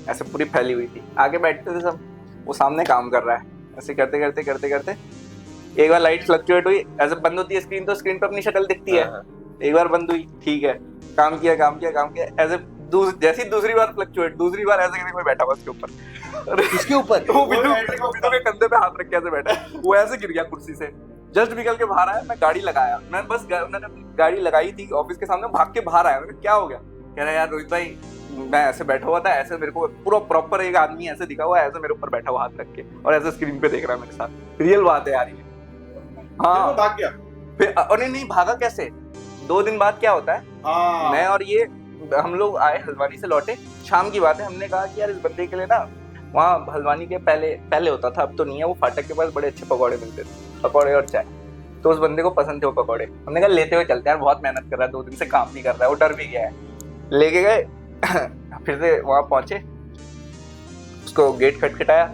ऐसे पूरी फैली हुई थी, आगे बैठते थे सब, वो सामने काम कर रहा है, ऐसे करते करते एक बार लाइट फ्लक्चुएट हुई, ऐसे बंद होती है स्क्रीन, तो स्क्रीन पे अपनी शक्ल दिखती है, एक बार बंद हुई, ठीक है, काम किया, ऐसे जैसी दूसरी बार फ्लक्चुएट, दूसरी बार ऐसे करके कोई बैठा हुआ उसके ऊपर वो बिल्कुल कंधे पे हाथ रख के ऐसे बैठा, वो ऐसे गिर गया कुर्सी से, जस्ट निकल के बाहर आया, मैं गाड़ी लगाया, मैं बस मैंने गाड़ी लगाई थी ऑफिस के सामने, भाग के बाहर आया, मैंने क्या हो गया, कह रहा यार रोहित भाई मैं ऐसे बैठा हुआ था, ऐसे मेरे को पूरा प्रॉपर एक आदमी ऐसे दिखा हुआ है, ऐसे मेरे ऊपर बैठा हुआ हाथ रख के, और ऐसे स्क्रीन पे देख रहा है मेरे साथ, रियल बात है यार ये। हाँ भाग गया, फिर और नहीं भागा कैसे, 2 दिन बाद क्या होता है, मैं और ये हम लोग आए, हल्द्वानी से लौटे, शाम की बात है, हमने कहा कि यार इस बंदे के लिए ना, वहाँ हल्द्वानी के पहले होता था, अब तो नहीं है, वो फाटक के पास बड़े अच्छे पकौड़े मिलते थे, पकौड़े और चाय, तो उस बंदे को पसंद थे वो पकौड़े, हमने कहा लेते हुए चलते हैं, बहुत मेहनत कर रहा है, 2 दिन से काम नहीं कर रहा है, वो डर भी गया है, लेके गए। फिर से वहाँ पहुंचे, उसको गेट खटखटाया,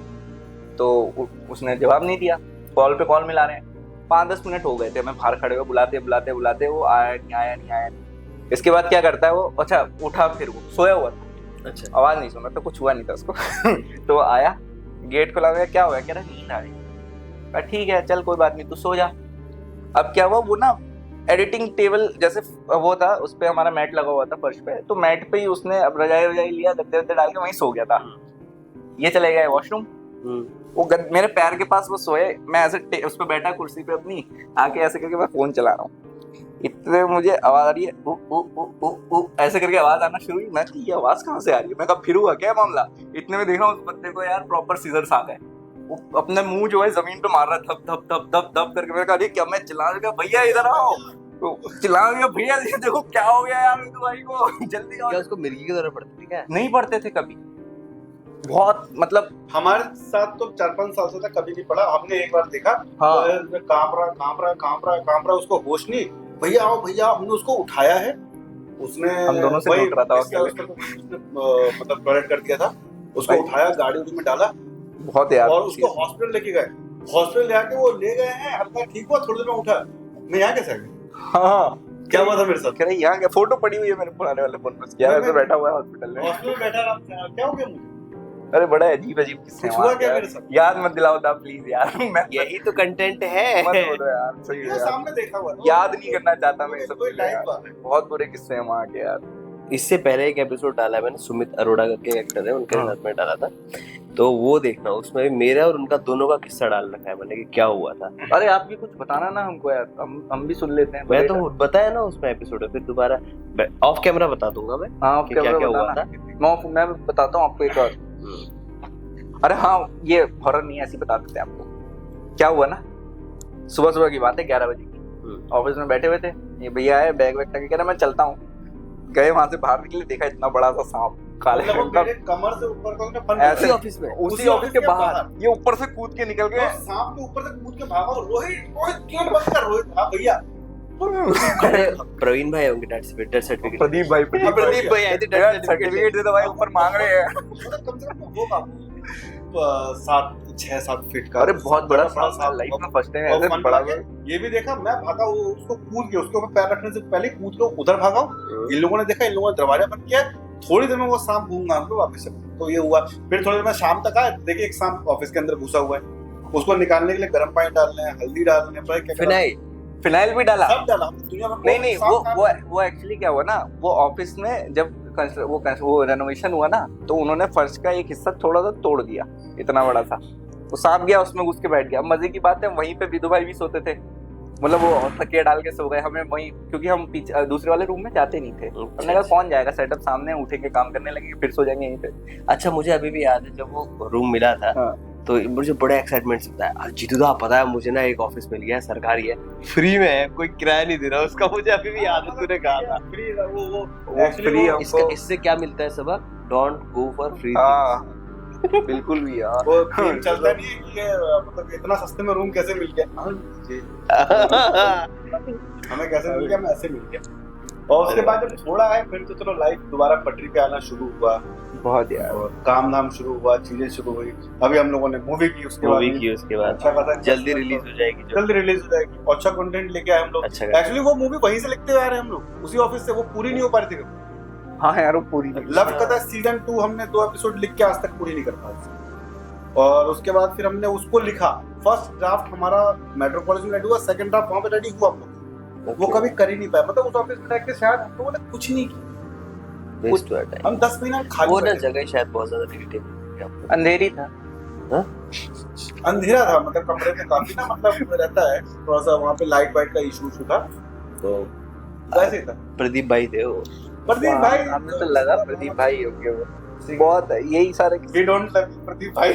तो उसने जवाब नहीं दिया, कॉल पे कॉल मिला रहे हैं, 5-10 मिनट हो गए थे, मैं बाहर खड़े हुए बुलाते वो आया नहीं। इसके बाद क्या करता है वो, अच्छा उठा, फिर वो सोया हुआ था, अच्छा आवाज नहीं सुना, तो कुछ हुआ नहीं था उसको। तो आया, गेट खुला हुआ, क्या हुआ, कह रहा नींद आ रही, ठीक है चल कोई बात नहीं, तू सो जा। अब क्या हुआ, वो ना एडिटिंग टेबल जैसे वो था, उस पे हमारा मैट लगा हुआ था फर्श पे, तो मैट पे ही उसने अब रजाई लिया, गद्दे डाल के वहीं सो गया था। ये चले गए वॉशरूम, वो मेरे पैर के पास वो सोए, मैं ऐसे उस पे बैठा कुर्सी पे अपनी, आके ऐसे करके मैं फोन चला रहा हूँ, इतने मुझे आवाज आ रही है, ऐसे करके आवाज आना शुरू हुई, मैं ये आवाज कहाँ से आ रही है, मैं कहा फिर हुआ क्या मामला, इतने में देख रहा हूँ उस बंदे को यार प्रॉपर सीजर्स आ गए, वो अपने मुंह जो है जमीन पे मार रहा है, धप धप धप धप धप करके, मैं कहा क्या मैं चिल्ला रहा, भैया इधर आओ, तो चिल्ला गया भैया ये देखो क्या हो गया यार विदु भाई को, जल्दी आओ। क्या उसको मिर्गी की तरह पड़ती थी क्या? नहीं पढ़ते थे कभी, बहुत मतलब हमारे साथ तो 4-5 साल से तक कभी नहीं पड़ा। हमने एक बार देखा हाँ। कांप रहा, उसको होश नहीं, भैया आओ भैया, हमने उसको उठाया है, उसने हम दोनों से वही लूट रहा था इसका अकेले। उसने मतलब टॉयलेट कर दिया था, उसको भाई। उठाया, गाड़ी में डाला बहुत यार और उसको हॉस्पिटल लेके गए। हॉस्पिटल ले आके वो ले गए हैं, हल्का ठीक हुआ, थोड़ी देर में उठा। मैं यहाँ कैसे आ गया? हाँ क्या हुआ था मेरे साथ? कह रहे यहाँ क्या फोटो पड़ी हुई है मेरे पुराने वाले फोन पर, क्या ऐसे बैठा हुआ है हॉस्पिटल में। हॉस्पिटल में बैठा रहा, क्या हो गया मुझे? अरे बड़ा अजीब अजीब किस्से कुछ हैं हुआ वहाँ क्या यार। मेरे साथ? याद मत दिलाओ था प्लीज यार, मैं यही तो कंटेंट है। मत बोलो यार, सही है ये यार। सामने देखा हुआ है। याद नहीं करना चाहता मैं ये सब कोई चीजें लाइव यार। बात है। बहुत बुरे किस्से हैं वहाँ के यार। इससे पहले एक एपिसोड डाला है मैंने, सुमित अरोड़ा करके एक्टर है, उनके हाँ। साथ में डाला था, तो वो देखना, उसमें भी मेरा और उनका दोनों का किस्सा डाल रखा है मैंने कि क्या हुआ था। अरे आप भी कुछ बताना ना हमको यार, हम भी सुन लेते हैं। मैं तो बताया ना उसमें एपिसोड है, फिर दोबारा ऑफ कैमरा बता दूंगा मैं हाँ कि क्या क्या हुआ था। मैं बताता हूँ आपको एक और। अरे हाँ ये हॉरर नहीं है, ऐसे ही बता देते हैं आपको। क्या हुआ ना, सुबह सुबह की बात है, 11 बजे की, ऑफिस में बैठे हुए थे, ये भैया आए बैग वैग करके, कह रहे मैं चलता हूँ। गए वहां से बाहर निकले, देखा इतना बड़ा सा सांप काले मतलब वो रंग का, मेरे कमर से ऊपर का उसने फन ऐसे किया। ऑफिस में उसी ऑफिस के बाहर ये ऊपर से कूद के निकल तो गए। सांप के ऊपर से कूद के भागा, और रोहित गेट बंद कर, रोहित हाँ भैया। अरे प्रवीण भाई होंगे, डेथ सर्टिफिकेट। प्रदीप भाई प्रदीप भाई आए थे, डेथ सर्टिफिकेट दे दो भाई, ऊपर मांग रहे हैं। मतलब कम से कम होगा 6-7 फीट का। अरे बहुत बड़ा सांप सांप, लाइफ में फर्स्ट टाइम और ऐसे फन बड़ा। लगा के ये भी देखा, मैं भागा, वो उसको कूद के उसके ऊपर पैर रखने से पहले कूद के उधर भागा हूं। इन लोगों ने देखा, इन लोगों ने दरवाजा बंद किया, थोड़ी देर में वो सांप घूम गया वापस से। तो ये हुआ, फिर थोड़ी देर में शाम तक आए, देखिए एक सांप ऑफिस के अंदर घुसा हुआ है, उसको निकालने के लिए गर्म पानी डालने हैं, हल्दी डालने हैं, फिनाइल भी डाला। सब डाला। दुनिया में नहीं वो एक्चुअली क्या हुआ ना, वो ऑफिस में जब वो रेनोवेशन हुआ ना, तो उन्होंने फर्श का एक हिस्सा थोड़ा सा तोड़ दिया, इतना बड़ा सा, वो सांप गया उसमें घुस के बैठ गया। मजे की बात है वहीं पे विदु भाई भी सोते थे, मतलब वो तकिया डाल के सो गए। हमें वहीं, क्योंकि हम पीछे दूसरे वाले रूम में जाते नहीं थे, हमने कहा कौन जाएगा, सेटअप सामने, उठे के काम करने लगे, फिर सो जाएंगे यहीं पे। अच्छा मुझे अभी भी याद है जब वो रूम मिला था, हाँ। तो मुझे बड़ा एक्साइटमेंट से बताया, जीतू दा पता है मुझे ना एक ऑफिस मिल गया है, सरकारी है, फ्री में है, कोई किराया नहीं दे रहा उसका, मुझे अभी भी याद है तूने कहा था। फ्री वो फ्री हमको इससे क्या मिलता है सबक, डोंट गो फॉर फ्री। बिल्कुल भी यार, वो गेम चलता नहीं है कि ये मतलब इतना सस्ते में रूम कैसे मिल गया, हमें कैसे मिल गया, मैं ऐसे मिल गया। और उसके बाद जब छोड़ा है, फिर तो चलो लाइफ दोबारा पटरी पे आना शुरू हुआ, बहुत यार, और काम धाम शुरू हुआ, चीजें शुरू हुई। अभी हम लोगों ने मूवी की, उसके बाद उसके बाद जल्दी रिलीज हो जाएगी, जल्दी रिलीज हो जाएगी, अच्छा कंटेंट लेके आए हम लोग। अच्छा एक्चुअली वो मूवी वहीं से लिखते हुए आ रहे हैं हम लोग, उसी ऑफिस से, वो पूरी नहीं हो पा रही थी। हाँ यार वो पूरी लव कथा सीजन 2 हमने 2 एपिसोड लिख के आज तक पूरी नहीं कर पाए, और उसके बाद फिर हमने उसको लिखा। फर्स्ट ड्राफ्ट हमारा मेट्रोपोलिस में रेडी हुआ, सेकंड ड्राफ्ट वहां पे रेडी हुआ हम लोग, वो कभी कर ही नहीं पाए। मतलब उस ऑफिस में रह के शायद हम लोगों ने कुछ नहीं किया, वेस्ट हुआ टाइम। हम 10 महीना खाली वो ना बैठे। जगह शायद बहुत ज्यादा इरिटेटिंग, अंधेरी था, अंधेरा था, मतलब कमरे में काफी ना, मतलब रहता है थोड़ा सा वहाँ पे लाइट वाइट का इशू था, तो वैसे ही था। प्रदीप भाई थे वो, प्रदीप भाई, हमें तो लगा प्रदीप भाई होंगे वो, बहुत है यही सारे। वी डोंट लव प्रदीप भाई।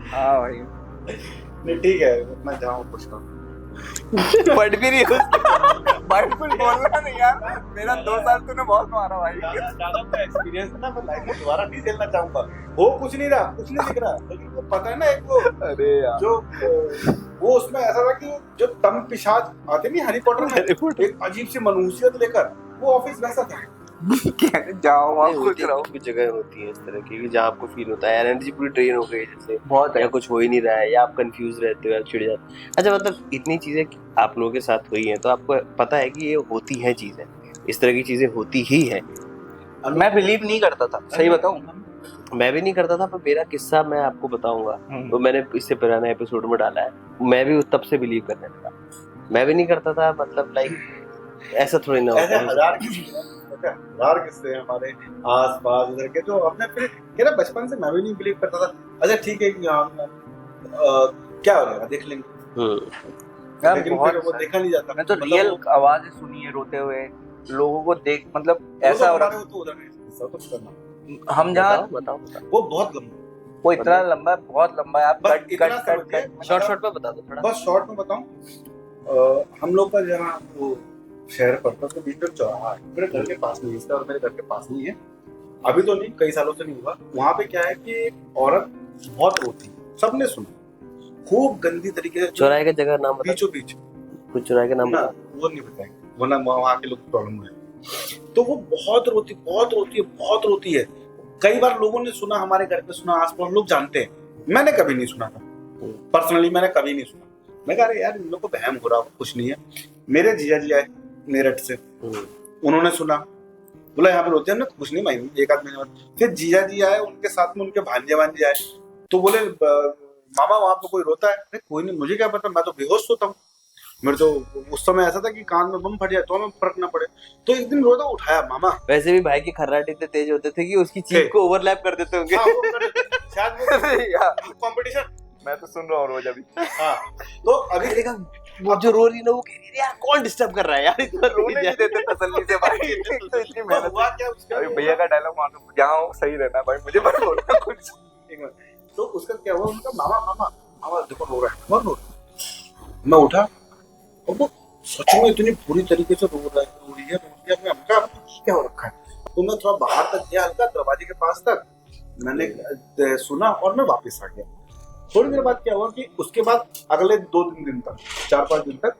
हाँ भाई नहीं ठीक है, मैं जाऊँ कुछ ना पढ़ भी नहीं भाई, कुछ बोलना नहीं यार, मेरा 2 साल तूने बहुत मारा भाई। ज्यादा का एक्सपीरियंस है ना, मैं लाइफ में दोबारा नहीं झेलना चाहूंगा। हो कुछ नहीं रहा, कुछ नहीं दिख रहा, लेकिन वो पता है ना एक वो, अरे यार जो वो उसमें ऐसा था कि जो तम पिशाच आते नहीं हैरी पॉटर में, एक अजीब सी मनुष्यत लेकर, वो ऑफिस वैसा था। जाओ वहाँ खुश रहो। कुछ जगह होती है इस तरह की जहाँ आपको फील होता है यार एनर्जी पूरी ड्रेन हो गई जैसे, बहुत या कुछ हो ही नहीं रहा है, या आप कंफ्यूज रहते हो या चिढ़ जाते हो। अच्छा मतलब इतनी चीजें आप लोगों के साथ हुई हैं, तो आपको पता है कि ये होती हैं चीजें, इस तरह की चीजें होती ही हैं। मैं बिलीव नहीं करता था, सही बताऊं, मैं भी नहीं करता था, पर मेरा किस्सा मैं आपको बताऊंगा, तो मैंने इससे पुराना एपिसोड में डाला है, मैं भी तब से बिलीव करने लगा। मैं भी नहीं करता था, मतलब लाइक ऐसा थोड़ी ना होता है। हजार किस्से हैं हमारे आस पास उधर के, जो हमने फिर कह रहा बचपन से मैं भी नहीं बिलीव करता था। अच्छा ठीक है कि क्या हो जाएगा देख लेंगे, लेकिन फिर वो देखा नहीं जाता। मैं तो रियल आवाजें सुनी है रोते हुए लोगों को देख, मतलब ऐसा हो रहा है। तो उधर नहीं कुछ करना, हम जहाँ बताओ वो बहुत लंबा, वो इतना लंबा है, बहुत लंबा है, आप बस कट इतना कट कट समझिए, कट शॉर्ट में बता दो थोड़ा। बस शॉर्ट में बताऊं, हम लोग का जहाँ वो शहर पड़ता है उसका बीच में चौराहा है, मेरे घर के पास में, इसका और मेरे घर के पास में है। अभी तो नहीं, कई सालों से नहीं हुआ। वहाँ पे क्या है कि एक औरत बहुत रोती, सबने सुना, खूब गंदी तरीके से, चौराहे की जगह नाम बता, बीचों बीच कुछ चौराहे का नाम ना, बता। वो नहीं बताएंगे वरना वहाँ के लोग प्रॉब्लम है। तो वो बहुत रोती, बहुत रोती है, बहुत रोती है। कई बार लोगों ने सुना, हमारे घर पे सुना, आस पड़ोस लोग जानते हैं, मैंने कभी नहीं सुना था पर्सनली, मैंने कभी नहीं सुना। मैं कह रहा यार इन लोग को बहम हो रहा, कुछ नहीं है। मेरे जीजा जी आए मेरठ से, उन्होंने सुना, बोला यहाँ पे रोते हैं ना, कुछ नहीं मायने, एक आध महीने बाद। फिर जीजा जी आए, उनके साथ में उनके भांजे भांजे आए, तो बोले मामा वहां पे कोई रोता है? अरे कोई नहीं, मुझे क्या पता, मैं तो बेहोश सोता हूँ। मेरे तो उस समय ऐसा था कि कान में बम फट जाए तो हमें फर्क ना पड़े। तो एक दिन रोता, उठाया मामा। वैसे भी भाई के खर्राटे इतने तेज होते थे कि उसकी चीख को ओवरलैप कर देते होंगे। हाँ, वो कर देते थे। शायद कंपटीशन। मैं तो सुन रहा हूँ रोज अभी। हाँ, तो अभी देखा वो जो रो रही ना, वो कह रही है यार कौन डिस्टर्ब कर रहा है यार, इतना रोने नहीं देते तसल्ली से भाई। तो इतनी मेहनत हुआ क्या उसका, अभी भैया का डायलॉग मानो, जहाँ हो सही रहना भाई, मुझे मत बोलना कुछ। तो उसका क्या हुआ, उनका मामा मामा मामा देखो रो रहा है, बहुत रो रहा है। मैं उठा और वो सच में इतनी बुरी तरीके से रो रहा है, रो रही है, हमका क्या हो रखा है। तो मैं थोड़ा बाहर तक गया, हल्का दरवाजे के पास तक, मैंने सुना और मैं वापस आ गया। थोड़ी देर बाद क्या हुआ कि उसके बाद अगले 2-3 दिन तक, 4-5 दिन तक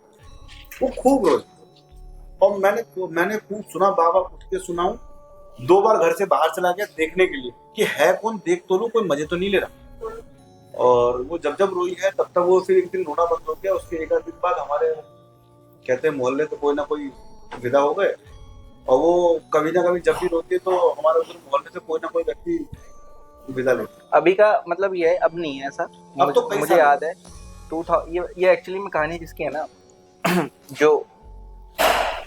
वो खूब रोज, और मैंने खूब सुना, बाबा उठ के सुनाऊं। 2 बार घर से बाहर चला गया देखने के लिए कि है कौन, देख तो लो, कोई मजे तो नहीं ले रहा। और वो जब जब रोई है तब वो फिर एक दिन रोना बंद हो गया। उसके 1 आध दिन बाद हमारे कहते हैं मोहल्ले तो कोई ना कोई विदा हो गए, और वो कभी ना कभी जब भी रोती है तो हमारे उधर मोहल्ले से कोई ना कोई व्यक्ति विदा लेते। अभी का मतलब ये है, अब नहीं है ऐसा। अब तो मुझे याद है 2000, ये एक्चुअली में कहानी जिसकी है ना, जो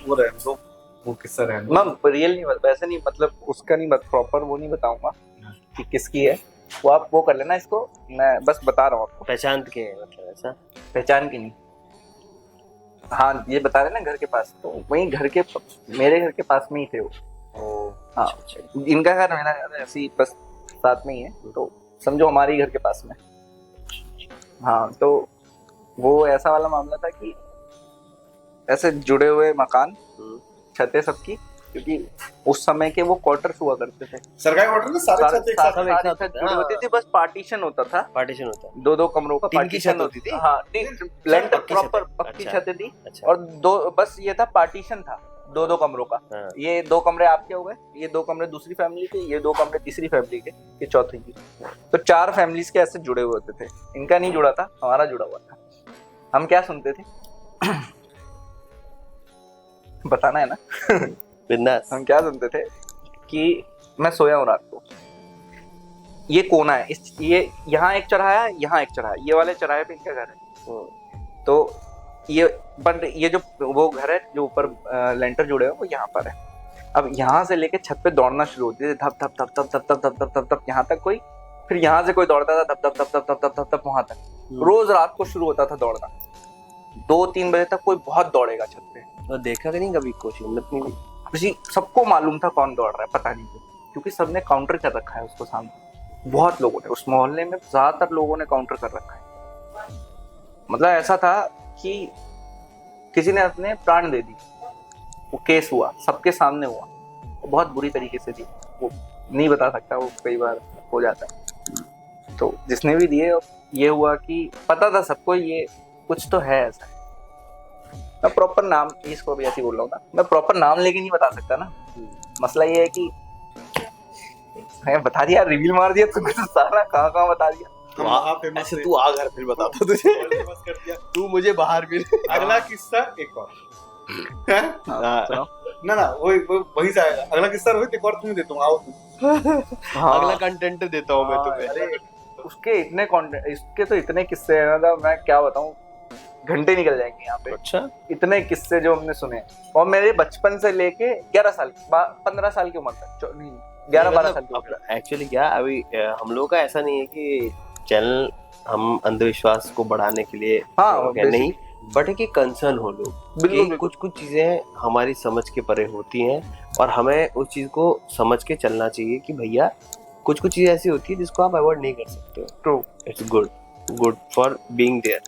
वो रहने दो, वो किस्सा रहने दो। मैं रियल नहीं, वैसे नहीं, मतलब उसका नहीं, प्रॉपर वो नहीं बताऊंगा कि किसकी है, वो आप वो कर लेना इसको, मैं बस बता रहा हूँ आपको। पहचान के हैं मतलब ऐसा? पहचान की नहीं, हाँ ये बता रहे ना घर के पास, तो वहीं घर के, मेरे घर के पास में ही थे वो। हाँ, इनका घर मेरा घर ऐसे ही बस साथ में ही है, तो समझो हमारे ही घर के पास में। हाँ, तो वो ऐसा वाला मामला था कि ऐसे जुड़े हुए मकान, छतें सबकी, क्योंकि उस समय के वो क्वार्टर्स हुआ करते थे, सरकारी क्वार्टर में सारे छत एक साथ जुड़ी होती थी, बस पार्टीशन होता था, पार्टीशन होता है, 2-2 कमरों का टीन की छत होती थी। हाँ, लेंटर प्रॉपर पक्की छतें थी, और 2 बस ये था, पार्टीशन था 2-2 कमरों का। ये 2 कमरे आपके हो गए, ये 2 कमरे दूसरी फैमिली के, ये 2 कमरे तीसरी फैमिली के, ये चौथी की। तो 4 फैमिलीज के ऐसे जुड़े हुए होते थे। इनका नहीं जुड़ा था, हमारा जुड़ा हुआ था। हम क्या सुनते थे बताना है ना? बिंदास। हम क्या सुनते थे कि मैं सोया हूँ रात को, ये कोना है, ये यहाँ एक चौराहा है, यहाँ एक चौराहा है, ये वाले चौराहे पे इनका घर है। तो ये बट ये जो वो घर है जो ऊपर लेंटर जुड़े हुए वो यहाँ पर है। अब यहाँ से लेके छत पे दौड़ना शुरू होती थी, धप धप धप धप धप धप धप धप धप धप यहाँ तक कोई, फिर यहाँ से कोई दौड़ता था, धप धप धप धप धप धप धप धप वहां तक। रोज रात को शुरू होता था दौड़ना, 2-3 बजे तक कोई बहुत दौड़ेगा छत पे। और देखा कि नहीं कभी, कोई हिम्मत नहीं हुई? किसी सबको मालूम था कौन दौड़ रहा है, पता नहीं क्यों, क्योंकि सबने काउंटर कर रखा है उसको सामने। बहुत लोगों ने, उस मोहल्ले में ज्यादातर लोगों ने काउंटर कर रखा है। मतलब ऐसा था कि किसी ने अपने प्राण दे दी, वो केस हुआ, सबके सामने हुआ, वो बहुत बुरी तरीके से दी, वो नहीं बता सकता, वो कई बार हो जाता है। तो जिसने भी दिए, ये हुआ कि पता था सबको ये कुछ तो है ऐसा। मैं प्रॉपर नाम, इसको भी ऐसे बोल रहा हूँ ना, मैं प्रॉपर नाम लेके नहीं बता सकता ना। मसला ये है कि मैं बता दिया, रिवील मार दिया तुमने, तो सारा कहाँ बता दिया। ऐसे तू आ घर फिर बता दो तुझे, तू मुझे बाहर भी। अगला किस्सा एक और ना वही से आएगा। अगला किस्सा रोहित एक और तुम्हें देता हूँ, आओ तुम। अगला कंटेंट देता हूँ मैं तुम्हें। अरे उसके इतने कंटेंट, इसके तो इतने किस्से हैं ना, मैं क्या बताऊँ, घंटे निकल जाएंगे यहाँ पे। अच्छा, इतने किस्से जो हमने सुने, और मेरे बचपन से लेके 11 साल 15 साल की उम्र तक, 11-12 साल की उम्र। एक्चुअली क्या अभी हम लोगों का ऐसा नहीं है कि चैनल हम अंधविश्वास को बढ़ाने के लिए नहीं, बट है कि कंसर्न हो लोग, कुछ चीजें हमारी समझ के परे होती हैं, और हमें उस चीज को समझ के चलना चाहिए कि भैया कुछ चीजें ऐसी होती है जिसको आप अवॉइड नहीं कर सकते। True, it's good for being there.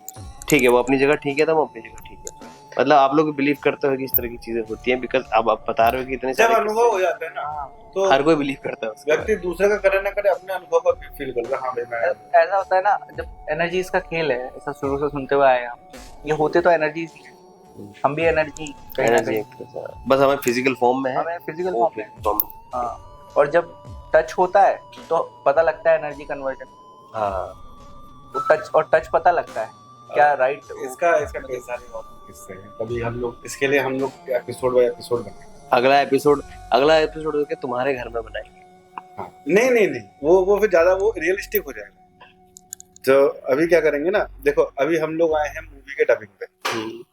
ठीक है, वो अपनी जगह ठीक है, तो हम अपनी जगह ठीक है। मतलब आप लोग बिलीव करते हो कि इस तरह की चीजें होती हैं, बिकॉज अब आप बता रहे हो कि इतने जब सारे अनुभव हो जाता है ना तो हर कोई बिलीव करता है उसके बाद। व्यक्ति दूसरे का करे ना करे अपने अनुभव को फील करता है, हाँ भाई मैं ऐसा होता है ना, जब एनर्जीज का खेल है, ऐसा शुरू से सुनते हुए आए हैं हम, ये होते तो एनर्जीज ही हैं, हम भी एनर्जी कहीं ना एनर्जी कहीं, एक तरह से, बस हमें फिजिकल फॉर्म में है, हमें फिजिकल वो फॉर्म में। फॉर्म। हाँ, और जब टच होता है तो पता लगता है एनर्जी कन्वर्जन, हाँ टच और टच पता लगता है क्या राइट। इसका कई सारे और किस्से हैं, कभी हम लोग इसके लिए हम लोग एपिसोड बाय एपिसोड बनाएंगे। अगला एपिसोड होके तुम्हारे घर में बनाएंगे। हाँ, नहीं वो फिर ज्यादा वो रियलिस्टिक हो जाएगा। तो अभी क्या करेंगे ना, देखो अभी हम लोग आए हैं मूवी के डबिंग पे,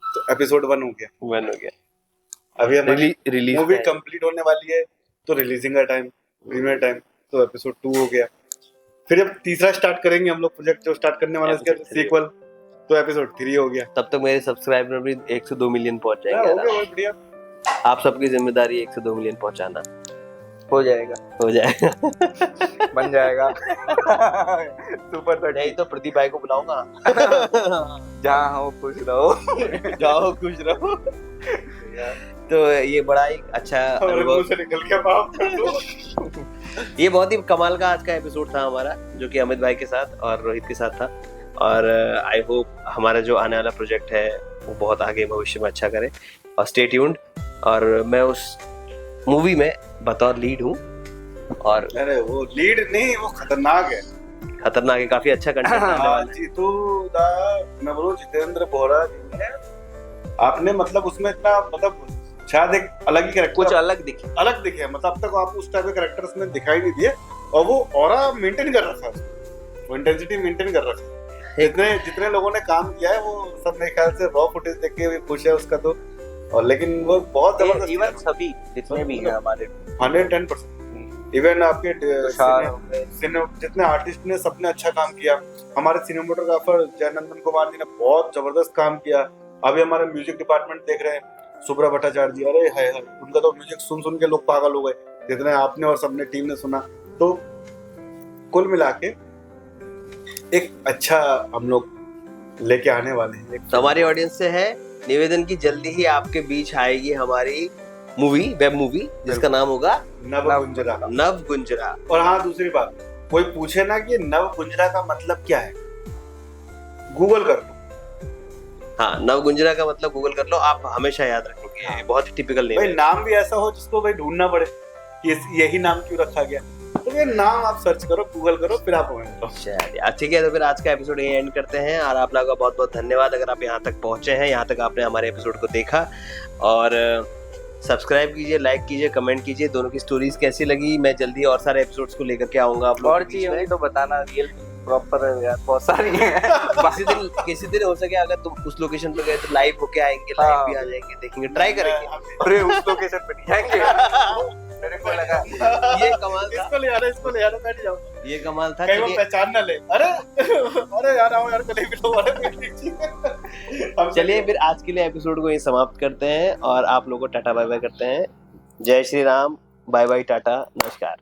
तो एपिसोड 1 हो गया, अभी हमारी रिलीज मूवी कंप्लीट होने वाली है, तो रिलीजिंग का टाइम, प्रीमियर टाइम, तो एपिसोड 2 हो गया। फिर जब तीसरा स्टार्ट करेंगे हम लोग, प्रोजेक्ट जो स्टार्ट करने वाला है इसका सीक्वल, तो एपिसोड 3 हो गया। तब तक मेरे सब्सक्राइबर भी 1 से 2 मिलियन पहुंच हाँ, हो जाएंगे। गया, बहुत बढ़िया। आप सबकी जिम्मेदारी 1 से 2 मिलियन पहुंचाना। हो जाएगा बन जाएगा सुपर 30। नहीं तो प्रदीप भाई को बुलाऊंगा। जहाँ हो खुश रहो। जाओ खुश रहो। तो ये बड़ा ही अच्छा हमारे अनुभव, मुंह से निकल गया, माफ कर दो। ये बहुत ही कमाल का आज का एपिसोड था हमारा, जो कि अमित भाई के साथ और रोहित के साथ था। और आई होप हमारा जो आने वाला प्रोजेक्ट है वो बहुत आगे भविष्य में अच्छा करे, और स्टे ट्यून्ड। और मैं उस मूवी में बतौर लीड हूँ, और अरे वो लीड नहीं, वो खतरनाक है, खतरनाक है, काफी अच्छा कंटेंट आने वाला है। जीतू दा, मैं बोलूं जितेंद्र बोरा जी ने, आपने मतलब उसमें इतना मतलब शायद एक अलग ही कैरेक्टर, कुछ अलग दिखे, मतलब अब तक आप उस टाइप के कैरेक्टर उसमें दिखाई नहीं दिए, और वो ऑरा मेंटेन कर रखा है, वो इंटेंसिटी मेंटेन कर रखा है। जितने लोगों ने काम किया है वो सब मेरे ख्याल से रॉ फुटेज देख के भी खुश है उसका तो, और लेकिन वो बहुत जबरदस्त, इवन सभी जितने भी हैं हमारे 110%। इवन आपके जितने आर्टिस्ट ने सबने अच्छा काम किया। हमारे सिनेमेटोग्राफर जयनंदन कुमार जी ने बहुत जबरदस्त काम किया। अभी हमारे म्यूजिक डिपार्टमेंट देख रहे हैं सुब्रा भट्टाचार्य जी, अरे है उनका तो म्यूजिक सुन सुन के लोग पागल हो गए, जितने आपने और सबने टीम ने सुना। तो कुल मिला के एक अच्छा हम लोग लेके आने वाले हैं। तो हमारी ऑडियंस से है निवेदन की, जल्दी ही आपके बीच आएगी हमारी मूवी, वेब मूवी, जिसका नाम होगा नव गुंजरा। और हाँ, दूसरी बात, कोई पूछे ना कि नव गुंजरा का मतलब क्या है, गूगल कर लो। हाँ, नव गुंजरा का मतलब गूगल कर लो, आप हमेशा याद रखेंगे। बहुत ही टिपिकल नेम भाई है। नाम भी ऐसा हो जिसको भाई ढूंढना पड़े कि यही नाम क्यों रखा गया, तो ये नाम आप सर्च करो, गूगल करो, फिर आप हमें बताओ। चलिए ठीक है, तो फिर आज का एपिसोड यही एंड करते हैं। और आप लोगों का बहुत बहुत धन्यवाद अगर आप यहाँ तक पहुंचे हैं, यहाँ तक आपने हमारे एपिसोड को देखा। और सब्सक्राइब कीजिए, लाइक कीजिए, कमेंट कीजिए। दोनों की स्टोरीज कैसी लगी, मैं जल्दी और सारे एपिसोड्स को लेकर के आऊंगा आप लोगों और के चीज बीच में। तो बताना, रियल प्रॉपर यार बहुत सारी है। किसी दिन हो सके अगर तुम उस लोकेशन पे गए तो लाइव होके आएंगे, लाइव भी आ जाएंगे, देखेंगे, ट्राई करेंगे। अरे उस लोकेशन पे नहीं जाएंगे। मेरे को लगा ये कमाल था, इसको ले यार बैठ जाओ, ये कमाल था। कहीं वो चलिए पहचान ना ले। अरे यार आओ यार, कहीं भी लो। चलिए फिर आज के लिए एपिसोड को यही समाप्त करते हैं, और आप लोगों को टाटा बाय बाय करते हैं। जय श्री राम, बाय बाय, टाटा, नमस्कार।